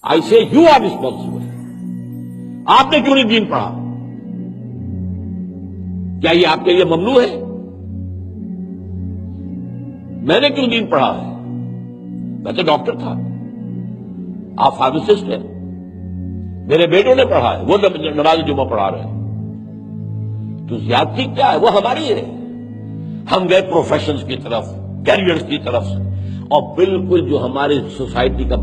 I say you are responsible. آپ نے کیوں نہیں دین پڑھا؟ کیا یہ آپ کے لیے ممنوع ہے؟ میں نے کیوں دین پڑھا ہے؟ میں تو ڈاکٹر تھا، آپ فارماسسٹ ہیں، میرے بیٹوں نے پڑھا ہے، وہ نماز جمعہ پڑھا رہے ہیں، تو زیادتی کیا ہے؟ وہ ہماری ہے۔ ہم گئے پروفیشنز کی طرف، کیریئرز کی طرف، اور بالکل جو ہمارے سوسائٹی کا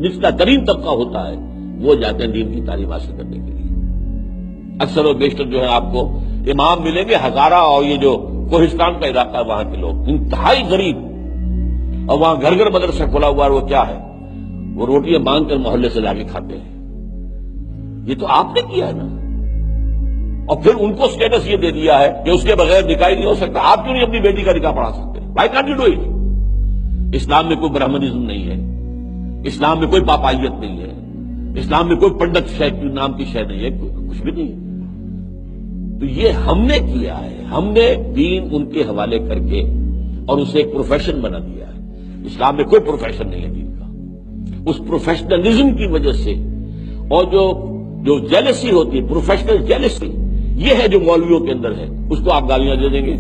نچلا ترین طبقہ ہوتا ہے وہ جاتے ہیں دین کی تعلیم حاصل کرنے کے لیے۔ اکثر و بیشتر جو ہے آپ کو امام ملیں گے ہزارہ، اور یہ جو کوہستان کا علاقہ ہے وہاں کے لوگ انتہائی غریب، اور وہاں گھر گھر مدرسہ کھلا ہوا ہے، وہ کیا ہے؟ وہ روٹیاں مانگ کر محلے سے لا کے کھاتے ہیں۔ یہ تو آپ نے کیا ہے نا، اور پھر ان کو سٹیٹس یہ دے دیا ہے کہ اس کے بغیر نکاح نہیں ہو سکتا۔ آپ کیوں نہیں اپنی بیٹی کا نکاح پڑھا سکتے؟ Why can't you do it? اسلام میں کوئی برہمنزم نہیں ہے، اسلام میں کوئی پاپائیت نہیں ہے، اسلام میں کوئی پنڈت شیخ نام کی شے نہیں ہے، کچھ بھی نہیں ہے۔ تو یہ ہم نے کیا ہے، ہم نے دین ان کے حوالے کر کے اور اسے ایک پروفیشن بنا دیا ہے۔ اسلام میں کوئی پروفیشن نہیں ہے دین کا۔ اس پروفیشنلزم کی وجہ سے، اور جو جیلسی ہوتی ہے، پروفیشنل جیلسی، یہ ہے جو مولویوں کے اندر ہے، اس کو آپ گالیاں دے دیں گے،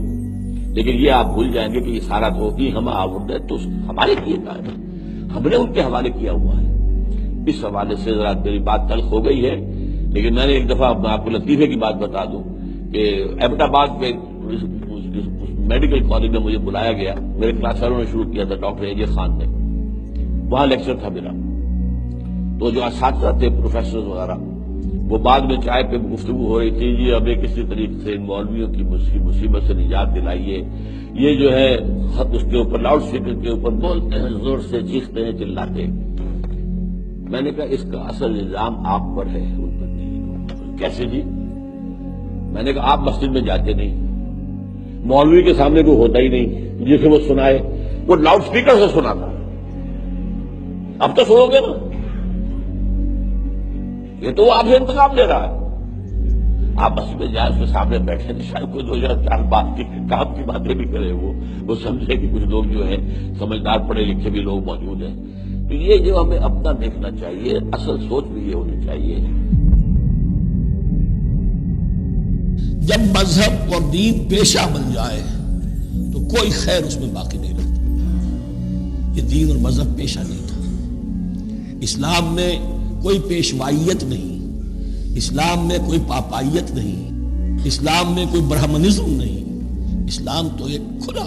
لیکن یہ آپ بھول جائیں گے کہ یہ سارا تو ہم آورد ہے، تو ہمارے کیے کا ہے، ہم نے ان کے حوالے کیا ہوا ہے۔ اس حوالے سے ذرا میری بات تلخ ہو گئی ہے، لیکن میں نے ایک دفعہ آپ کو لطیفے کی بات بتا دوں کہ احمد آباد میں میڈیکل کالج میں مجھے بلایا گیا، میرے کلاس فیلو نے شروع کیا تھا ڈاکٹر اے جے خان نے، وہاں لیکچر تھا میرا، تو جو اساتذہ تھے پروفیسر وغیرہ، وہ بعد میں چائے پہ گفتگو ہو رہی تھی، جی ہمیں کسی طریقے سے ان مولویوں کی مصیبت سے نجات دلائیے، یہ جو ہے اس کے اوپر لاؤڈ اسپیکر کے اوپر بولتے ہیں، زور سے چیختے ہیں، چلاتے ہیں۔ میں نے کہا اس کا اصل الزام آپ پر ہے، ان پر نہیں۔ کیسے جی؟ میں نے کہا آپ مسجد میں جاتے نہیں، مولوی کے سامنے کوئی ہوتا ہی نہیں جسے وہ سنائے، وہ لاؤڈ اسپیکر سے سناتا۔ اب تو سنو گے نا، یہ تو وہ آپ سے انتقام لے رہا ہے۔ آپ مسجد میں جائیں، اس کے سامنے بیٹھے، شاید کوئی دو چار بات کی کام کی باتیں بھی کرے، وہ سمجھے کہ کچھ لوگ جو ہیں سمجھدار پڑھے لکھے بھی لوگ موجود ہیں۔ تو یہ جو ہمیں اپنا دیکھنا چاہیے، اصل سوچ بھی یہ ہونی چاہیے۔ جب مذہب اور دین پیشہ بن جائے تو کوئی خیر اس میں باقی نہیں رہتا۔ یہ دین اور مذہب پیشہ نہیں تھا۔ اسلام میں کوئی پیشوائیت نہیں، اسلام میں کوئی پاپائیت نہیں، اسلام میں کوئی برہمنزم نہیں۔ اسلام تو ایک کھلا،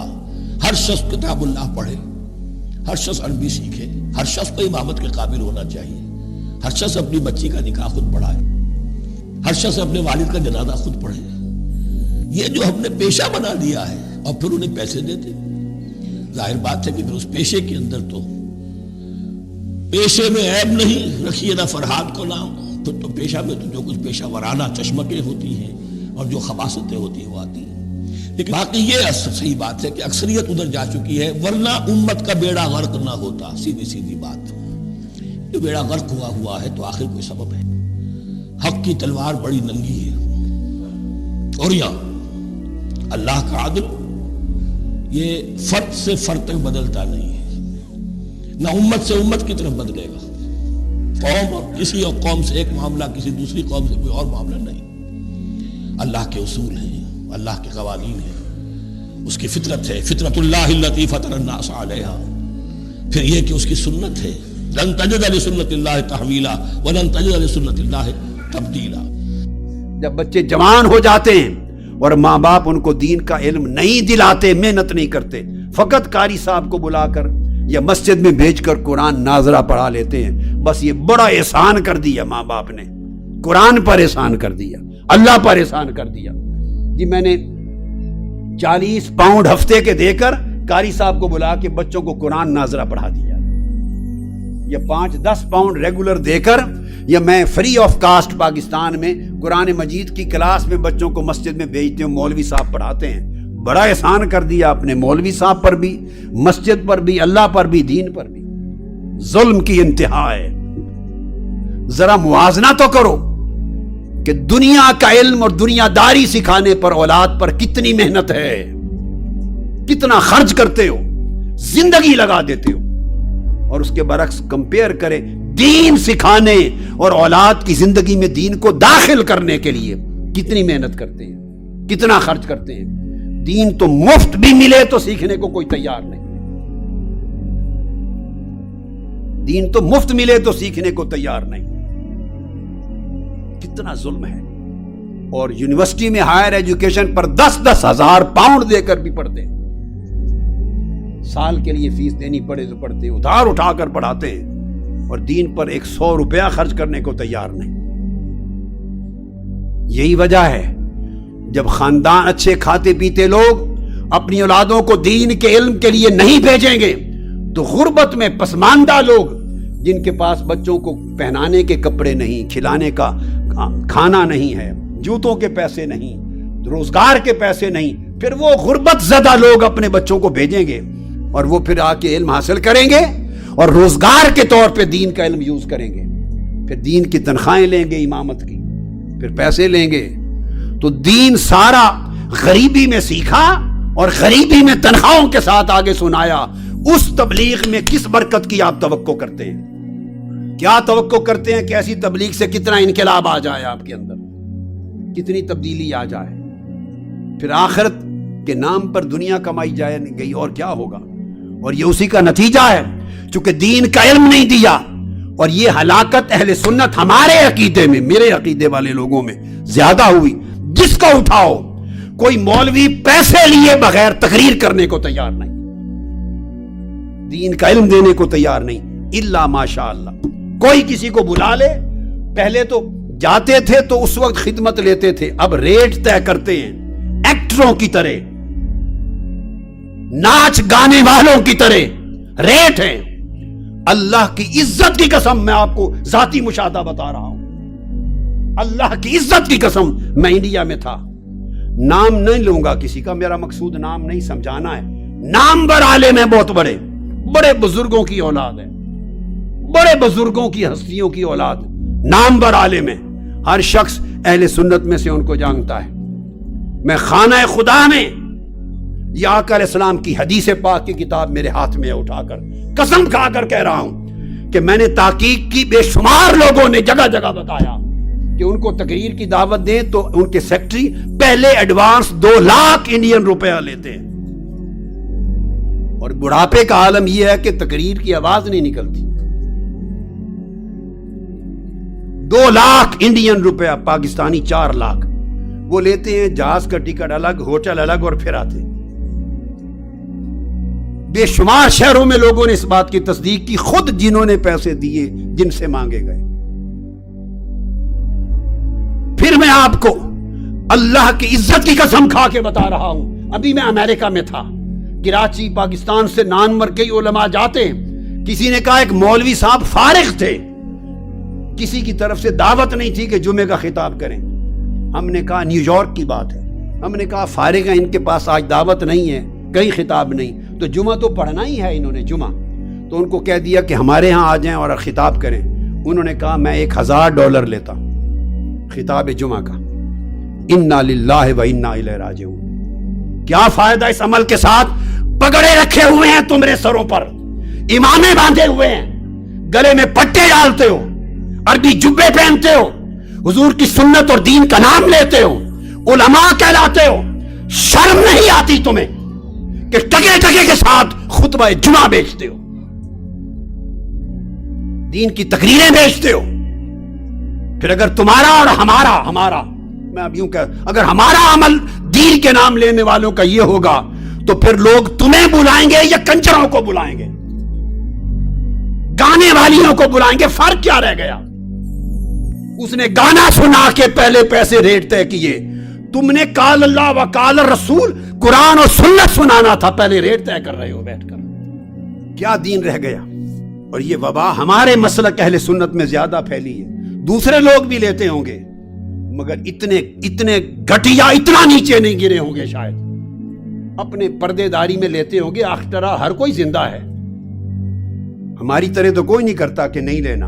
ہر شخص کتاب اللہ پڑھے، ہر شخص عربی سیکھے، ہر شخص کو امامت کے قابل ہونا چاہیے، ہر شخص اپنی بچی کا نکاح خود پڑھائے، ہر شخص اپنے والد کا جنازہ خود پڑھے۔ یہ جو ہم نے پیشہ بنا دیا ہے اور پھر انہیں پیسے دیتے، ظاہر بات ہے کہ پھر اس پیشے کے اندر تو پیشے میں عیب نہیں، رکھیے نہ فرحاد کو نام، پھر تو پیشہ میں تو جو کچھ پیشہ ورانہ چشمکیں ہوتی ہیں اور جو خباثتیں ہوتی ہیں وہ آتی ہیں۔ لیکن باقی یہ صحیح بات ہے کہ اکثریت ادھر جا چکی ہے، ورنہ امت کا بیڑا غرق نہ ہوتا۔ سیدھی بات، جو بیڑا غرق ہوا ہے تو آخر کوئی سبب ہے۔ حق کی تلوار بڑی ننگی ہے، اور یہاں اللہ کا عدل یہ فرد سے فرد تک بدلتا نہیں ہے، نہ امت سے امت کی طرف بدلے گا۔ قوم اور کسی اور قوم سے ایک معاملہ، کسی دوسری قوم سے کوئی اور معاملہ نہیں۔ اللہ کے اصول ہیں، اللہ کے قوانین ہیں، اس کی فطرت ہے، فطرت اللہ التی فطر الناس علیہا۔ پھر یہ کہ اس کی سنت ہے، لن تجد لسنت اللہ تحویلا ولن تجد لسنت اللہ تبدیلا۔ جب بچے جوان ہو جاتے ہیں اور ماں باپ ان کو دین کا علم نہیں دلاتے، محنت نہیں کرتے، فقط قاری صاحب کو بلا کر یا مسجد میں بھیج کر قرآن ناظرہ پڑھا لیتے ہیں، بس یہ بڑا احسان کر دیا ماں باپ نے، قرآن پر احسان کر دیا، اللہ پر احسان کر دیا۔ جی میں نے 40 پاؤنڈ ہفتے کے دے کر قاری صاحب کو بلا کے بچوں کو قرآن ناظرہ پڑھا دیا، یا 5-10 پاؤنڈ ریگولر دے کر، یا میں فری آف کاسٹ پاکستان میں قرآن مجید کی کلاس میں بچوں کو مسجد میں بھیجتے ہوں، مولوی صاحب پڑھاتے ہیں۔ بڑا احسان کر دیا اپنے مولوی صاحب پر بھی، مسجد پر بھی، اللہ پر بھی، دین پر بھی۔ ظلم کی انتہا ہے۔ ذرا موازنہ تو کرو کہ دنیا کا علم اور دنیا داری سکھانے پر اولاد پر کتنی محنت ہے، کتنا خرچ کرتے ہو، زندگی لگا دیتے ہو، اور اس کے برعکس کمپیئر کرے دین سکھانے اور اولاد کی زندگی میں دین کو داخل کرنے کے لیے کتنی محنت کرتے ہیں، کتنا خرچ کرتے ہیں. دین تو مفت بھی ملے تو سیکھنے کو کوئی تیار نہیں. دین تو مفت ملے تو سیکھنے کو تیار نہیں. کتنا ظلم ہے. اور یونیورسٹی میں ہائر ایجوکیشن پر 10-10 ہزار پاؤنڈ دے کر بھی پڑھتے ہیں. سال کے لیے فیس دینی پڑے تو پڑھتے ہیں، ادھار اٹھا کر پڑھاتے ہیں، اور دین پر 100 روپیہ خرچ کرنے کو تیار نہیں. یہی وجہ ہے جب خاندان اچھے کھاتے پیتے لوگ اپنی اولادوں کو دین کے علم کے لیے نہیں بھیجیں گے تو غربت میں پسماندہ لوگ جن کے پاس بچوں کو پہنانے کے کپڑے نہیں، کھلانے کا کھانا نہیں ہے، جوتوں کے پیسے نہیں، روزگار کے پیسے نہیں، پھر وہ غربت زدہ لوگ اپنے بچوں کو بھیجیں گے اور وہ پھر آ کے علم حاصل کریں گے اور روزگار کے طور پہ دین کا علم یوز کریں گے. پھر دین کی تنخواہیں لیں گے، امامت کی، پھر پیسے لیں گے. تو دین سارا غریبی میں سیکھا اور غریبی میں تنخواہوں کے ساتھ آگے سنایا. اس تبلیغ میں کس برکت کی آپ توقع کرتے ہیں؟ کیا توقع کرتے ہیں کہ ایسی تبلیغ سے کتنا انقلاب آ جائے، آپ کے اندر کتنی تبدیلی آ جائے؟ پھر آخرت کے نام پر دنیا کمائی جائے گئی اور کیا ہوگا؟ اور یہ اسی کا نتیجہ ہے. چونکہ دین کا علم نہیں دیا، اور یہ ہلاکت اہل سنت ہمارے عقیدے میں، میرے عقیدے والے لوگوں میں زیادہ ہوئی. جس کو اٹھاؤ کوئی مولوی پیسے لیے بغیر تقریر کرنے کو تیار نہیں، دین کا علم دینے کو تیار نہیں، الا ماشاء اللہ. کوئی کسی کو بلا لے. پہلے تو جاتے تھے تو اس وقت خدمت لیتے تھے، اب ریٹ طے کرتے ہیں ایکٹروں کی طرح، ناچ گانے والوں کی طرح ریٹ ہیں. اللہ کی عزت کی قسم میں آپ کو ذاتی مشاہدہ بتا رہا ہوں، اللہ کی عزت کی قسم. میں انڈیا میں تھا، نام نہیں لوں گا کسی کا، میرا مقصود نام نہیں سمجھانا ہے. نامور عالم ہیں، بہت بڑے بڑے بزرگوں کی اولاد ہے، بڑے بزرگوں کی ہستیوں کی اولاد، نامور عالم ہیں. ہر شخص اہل سنت میں سے ان کو جانتا ہے. میں خانہ خدا میں یا آقا علیہ السلام کی حدیث پاک کی کتاب میرے ہاتھ میں اٹھا کر قسم کھا کر کہہ رہا ہوں کہ میں نے تحقیق کی. بے شمار لوگوں نے جگہ جگہ بتایا کہ ان کو تقریر کی دعوت دیں تو ان کے سیکٹری پہلے ایڈوانس 2 لاکھ انڈین روپیہ لیتے ہیں. اور بڑھاپے کا عالم یہ ہے کہ تقریر کی آواز نہیں نکلتی. 2 لاکھ انڈین روپیہ، پاکستانی 4 لاکھ وہ لیتے ہیں. جہاز کا ٹکٹ الگ، ہوٹل الگ، اور پھر آتے ہیں. بے شمار شہروں میں لوگوں نے اس بات کی تصدیق کی، خود جنہوں نے پیسے دیے، جن سے مانگے گئے. پھر میں آپ کو اللہ کی عزت کی قسم کھا کے بتا رہا ہوں، ابھی میں امریکہ میں تھا، کراچی پاکستان سے نان مرکزی علماء جاتے ہیں. کسی نے کہا ایک مولوی صاحب فارغ تھے، کسی کی طرف سے دعوت نہیں تھی کہ جمعے کا خطاب کریں. ہم نے کہا نیو یارک کی بات ہے. ہم نے کہا فارغ ہیں، ان کے پاس آج دعوت نہیں ہے، کہیں خطاب نہیں، تو جمعہ تو پڑھنا ہی ہے انہوں نے جمعہ. تو ان کو کہہ دیا کہ ہمارے ہاں آ جائیں اور خطاب کریں. انہوں نے کہا میں $1000 لیتا خطاب جمعہ کا. انا للہ و انا الیہ راجعون. کیا فائدہ اس عمل کے ساتھ؟ پگڑے رکھے ہوئے ہیں تمہارے سروں پر، امامے باندھے ہوئے ہیں، گلے میں پٹے ڈالتے ہو، عربی جبے پہنتے ہو، حضور کی سنت اور دین کا نام لیتے ہو، علماء کہلاتے ہو. شرم نہیں آتی تمہیں کہ ٹکے ٹکے کے ساتھ خطبہ جمعہ بیچتے ہو، دین کی تقریریں بیچتے ہو؟ پھر اگر تمہارا اور ہمارا میں اب یوں کہ اگر ہمارا عمل دین کے نام لینے والوں کا یہ ہوگا تو پھر لوگ تمہیں بلائیں گے یا کنجروں کو بلائیں گے، گانے والیوں کو بلائیں گے؟ فرق کیا رہ گیا؟ اس نے گانا سنا کے پہلے پیسے ریٹ طے کیے، تم نے قال اللہ و قال الرسول قرآن اور سنت سنانا تھا، پہلے ریٹ طے کر رہے ہو بیٹھ کر. کیا دین رہ گیا؟ اور یہ وبا ہمارے مسلک اہل سنت میں زیادہ پھیلی ہے. دوسرے لوگ بھی لیتے ہوں گے مگر اتنے گھٹیا، اتنا نیچے نہیں گرے ہوں گے شاید. اپنے پردے داری میں لیتے ہوں گے. اخترا ہر کوئی زندہ ہے، ہماری طرح تو کوئی نہیں کرتا کہ نہیں لینا،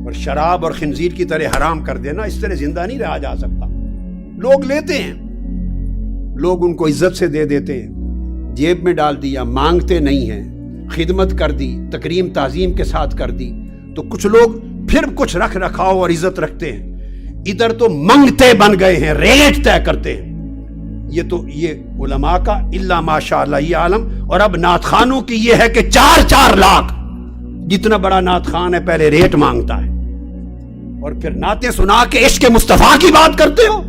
اور شراب اور خنزیر کی طرح حرام کر دینا، اس طرح زندہ نہیں رہا جا سکتا. لوگ لیتے ہیں، لوگ ان کو عزت سے دے دیتے ہیں، جیب میں ڈال دیا، مانگتے نہیں ہیں، خدمت کر دی، تکریم تعظیم کے ساتھ کر دی. تو کچھ لوگ پھر کچھ رکھ رکھاؤ اور عزت رکھتے ہیں، ادھر تو منگتے بن گئے ہیں، ریٹ طے کرتے ہیں. یہ علماء کا الا ماشاء اللہ یہ عالم. اور اب نعت خانوں کی یہ ہے کہ 4 لاکھ، جتنا بڑا نعت خان ہے پہلے ریٹ مانگتا ہے، اور پھر نعتیں سنا کے عشق مصطفیٰ کی بات کرتے ہو.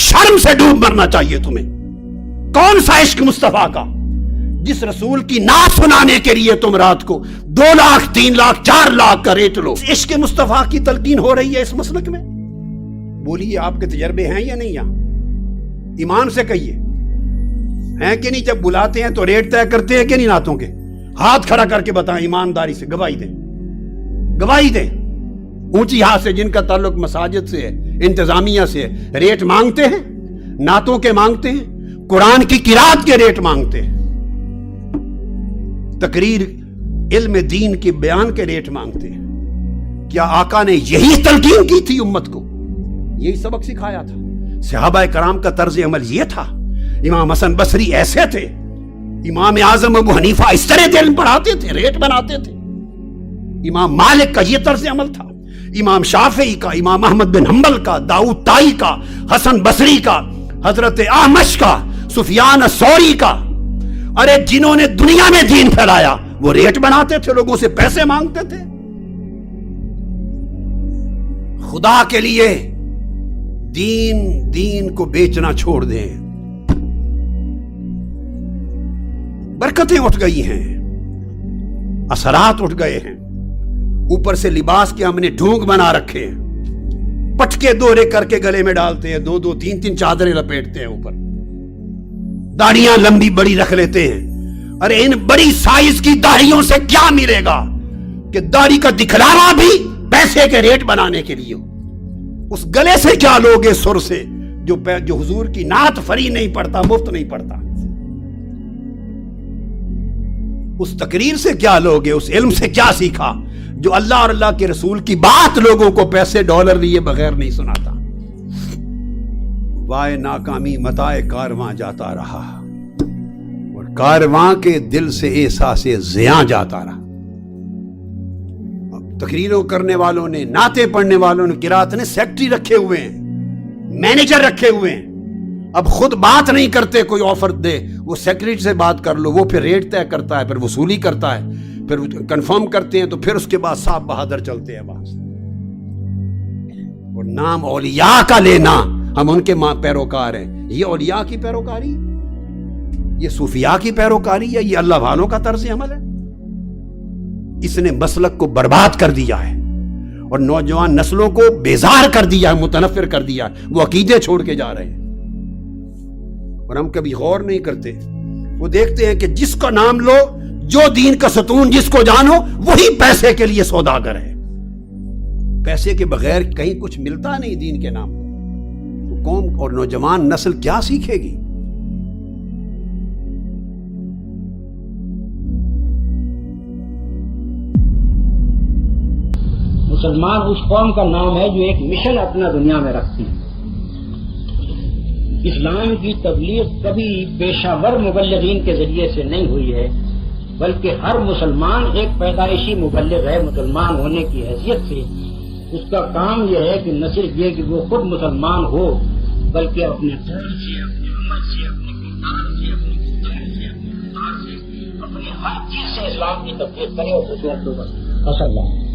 شرم سے ڈوب مرنا چاہیے تمہیں. کون سا عشق مصطفیٰ کا جس رسول کی نعت سنانے کے لیے تم رات کو 2 لاکھ 3 لاکھ 4 لاکھ کا ریٹ لو؟ عشق مصطفیٰ کی تلقین ہو رہی ہے اس مسلک میں. بولیے آپ کے تجربے ہیں یا نہیں؟ یہاں ایمان سے کہیے ہیں کہ نہیں؟ جب بلاتے ہیں تو ریٹ طے کرتے ہیں کہ نہیں نعتوں کے؟ ہاتھ کھڑا کر کے بتائیں ایمانداری سے، گواہی دیں، گواہی دیں. اونچی ہاتھ سے جن کا تعلق مساجد سے ہے، انتظامیہ سے ہے، ریٹ مانگتے ہیں؟ نعتوں کے مانگتے ہیں؟ قرآن کی قرات کے ریٹ مانگتے ہیں؟ تقریر علم دین کے بیان کے ریٹ مانگتے ہیں؟ کیا آقا نے یہی تلقین کی تھی امت کو؟ یہی سبق سکھایا تھا؟ صحابہ کرام کا طرز عمل یہ تھا؟ امام حسن بصری ایسے تھے؟ امام اعظم ابو حنیفہ اس طرح علم پڑھاتے تھے، ریٹ بناتے تھے؟ امام مالک کا یہ طرز عمل تھا؟ امام شافعی کا، امام احمد بن حنبل کا، داؤد طائی کا، حسن بصری کا، حضرت احمش کا، سفیان الثوری کا. ارے جنہوں نے دنیا میں دین پھیلایا وہ ریٹ بناتے تھے، لوگوں سے پیسے مانگتے تھے. خدا کے لیے دین کو بیچنا چھوڑ دیں. برکتیں اٹھ گئی ہیں، اثرات اٹھ گئے ہیں. اوپر سے لباس کے ہم نے ڈھونگ بنا رکھے ہیں، پٹکے دورے کر کے گلے میں ڈالتے ہیں، 2 3 چادریں لپیٹتے ہیں اوپر، داڑیاں لمبی بڑی رکھ لیتے ہیں. ارے ان بڑی سائز کی داڑھیوں سے کیا ملے گا کہ داڑھی کا دکھلاوا بھی پیسے کے ریٹ بنانے کے لیے ہو. اس گلے سے کیا لوگے سر سے جو حضور کی نعت فری نہیں پڑتا، مفت نہیں پڑتا. اس تقریر سے کیا لوگے، اس علم سے کیا سیکھا جو اللہ اور اللہ کے رسول کی بات لوگوں کو پیسے ڈالر لیے بغیر نہیں سناتا. وائے ناکامی متائے کارواں جاتا رہا، اور کارواں کے دل سے احساس زیاں جاتا رہا. تقریروں کرنے والوں نے، نعتیں پڑھنے والوں نے، قرات نے سیکٹری رکھے ہوئے ہیں، مینیجر رکھے ہوئے ہیں. اب خود بات نہیں کرتے، کوئی آفر دے وہ سیکرٹری سے بات کر لو، وہ پھر ریٹ طے کرتا ہے، پھر وصولی کرتا ہے، پھر کنفرم کرتے ہیں، تو پھر اس کے بعد صاحب بہادر چلتے ہیں باز. اور نام اولیاء کا لینا، ہم ان کے پیروکار ہیں. یہ اولیاء کی پیروکاری، یہ صوفیاء کی پیروکاری ہے، یہ اللہ والوں کا طرز عمل ہے. اس نے مسلک کو برباد کر دیا ہے اور نوجوان نسلوں کو بیزار کر دیا ہے، متنفر کر دیا ہے. وہ عقیدے چھوڑ کے جا رہے ہیں اور ہم کبھی غور نہیں کرتے. وہ دیکھتے ہیں کہ جس کا نام لو، جو دین کا ستون جس کو جانو، وہی پیسے کے لیے سوداگر ہے. پیسے کے بغیر کہیں کچھ ملتا نہیں دین کے نام. تو قوم اور نوجوان نسل کیا سیکھے گی؟ مسلمان اس قوم کا نام ہے جو ایک مشن اپنا دنیا میں رکھتی ہے. اسلام کی تبلیغ کبھی پیشہ ور مبلغین کے ذریعے سے نہیں ہوئی ہے، بلکہ ہر مسلمان ایک پیدائشی مبلغ ہے. مسلمان ہونے کی حیثیت سے اس کا کام یہ ہے کہ نہ صرف یہ کہ وہ خود مسلمان ہو، بلکہ اپنے قول سے، اپنے عمل سے، اپنے کردار سے، اپنی گفتار سے، اپنے کردار سے، اپنی ہر چیز سے اسلام کی تبلیغ کرے اور دوسروں کو بس. اللہ